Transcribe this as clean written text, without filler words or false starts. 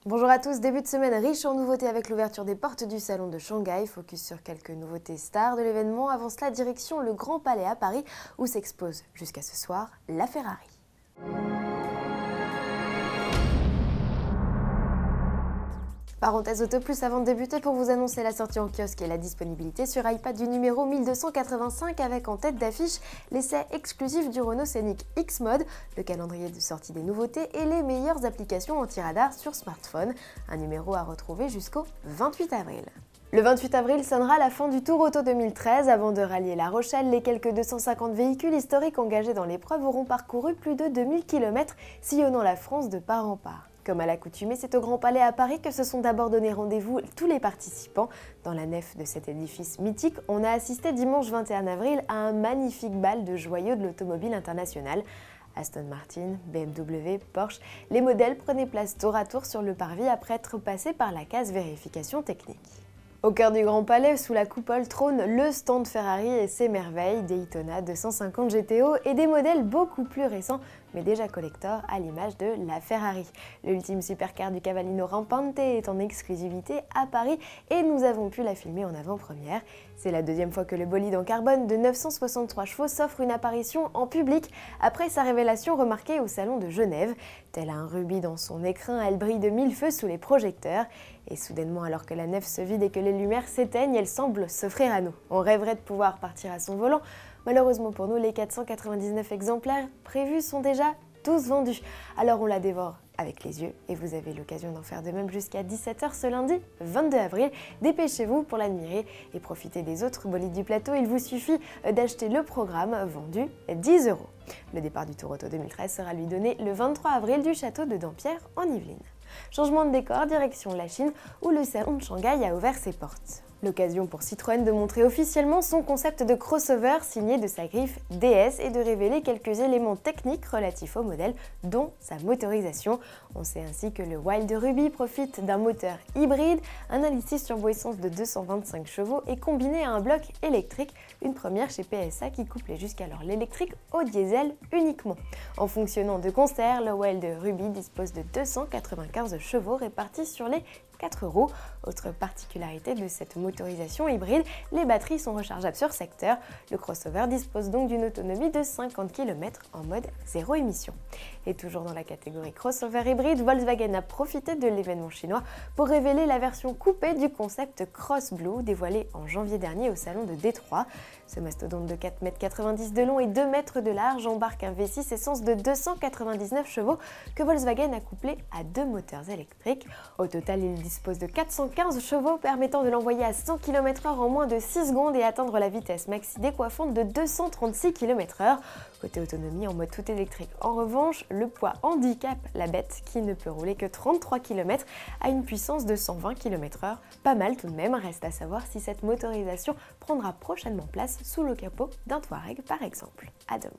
Bonjour à tous, début de semaine riche en nouveautés avec l'ouverture des portes du salon de Shanghai. Focus sur quelques nouveautés stars de l'événement. Avant cela, direction le Grand Palais à Paris où s'expose jusqu'à ce soir la Ferrari. Parenthèse Auto Plus avant de débuter pour vous annoncer la sortie en kiosque et la disponibilité sur iPad du numéro 1285 avec en tête d'affiche l'essai exclusif du Renault Scénic X-Mode, le calendrier de sortie des nouveautés et les meilleures applications anti-radar sur smartphone. Un numéro à retrouver jusqu'au 28 avril. Le 28 avril sonnera la fin du Tour Auto 2013. Avant de rallier La Rochelle, les quelques 250 véhicules historiques engagés dans l'épreuve auront parcouru plus de 2000 km, sillonnant la France de part en part. Comme à l'accoutumée, c'est au Grand Palais à Paris que se sont d'abord donné rendez-vous tous les participants. Dans la nef de cet édifice mythique, on a assisté dimanche 21 avril à un magnifique bal de joyaux de l'automobile internationale. Aston Martin, BMW, Porsche, les modèles prenaient place tour à tour sur le parvis après être passés par la case vérification technique. Au cœur du Grand Palais, sous la coupole, trône le stand Ferrari et ses merveilles, Daytona 250 GTO et des modèles beaucoup plus récents, mais déjà collector à l'image de la Ferrari. L'ultime supercar du Cavallino Rampante est en exclusivité à Paris et nous avons pu la filmer en avant-première. C'est la deuxième fois que le bolide en carbone de 963 chevaux s'offre une apparition en public après sa révélation remarquée au salon de Genève. Tel un rubis dans son écrin, elle brille de mille feux sous les projecteurs. Et soudainement, alors que la nef se vide et que les lumières s'éteignent, elle semble s'offrir à nous. On rêverait de pouvoir partir à son volant. Malheureusement pour nous, les 499 exemplaires prévus sont déjà tous vendus. Alors on la dévore avec les yeux et vous avez l'occasion d'en faire de même jusqu'à 17 h ce lundi 22 avril. Dépêchez-vous pour l'admirer et profitez des autres bolides du plateau. Il vous suffit d'acheter le programme vendu 10 €. Le départ du Tour Auto 2013 sera lui donné le 23 avril du château de Dampierre en Yvelines. Changement de décor, direction la Chine où le salon de Shanghai a ouvert ses portes. L'occasion pour Citroën de montrer officiellement son concept de crossover signé de sa griffe DS et de révéler quelques éléments techniques relatifs au modèle, dont sa motorisation. On sait ainsi que le Wild Ruby profite d'un moteur hybride, un 1,6 turbo-essence de 225 chevaux et combiné à un bloc électrique, une première chez PSA qui couplait jusqu'alors l'électrique au diesel uniquement. En fonctionnant de concert, le Wild Ruby dispose de 295 chevaux répartis sur les 4 roues. Autre particularité de cette motorisation hybride, les batteries sont rechargeables sur secteur. Le crossover dispose donc d'une autonomie de 50 km en mode zéro émission. Et toujours dans la catégorie crossover hybride, Volkswagen a profité de l'événement chinois pour révéler la version coupée du concept Cross Blue dévoilé en janvier dernier au salon de Détroit. Ce mastodonte de 4,90 m de long et 2 m de large embarque un V6 essence de 299 chevaux que Volkswagen a couplé à 2 moteurs électriques. Au total, il dispose de 415 chevaux permettant de l'envoyer à 100 km/h en moins de 6 secondes et atteindre la vitesse maxi décoiffante de 236 km/h. Côté autonomie en mode tout électrique, en revanche, le poids handicape la bête qui ne peut rouler que 33 km à une puissance de 120 km/h. Pas mal tout de même, reste à savoir si cette motorisation prendra prochainement place sous le capot d'un Touareg par exemple. À demain.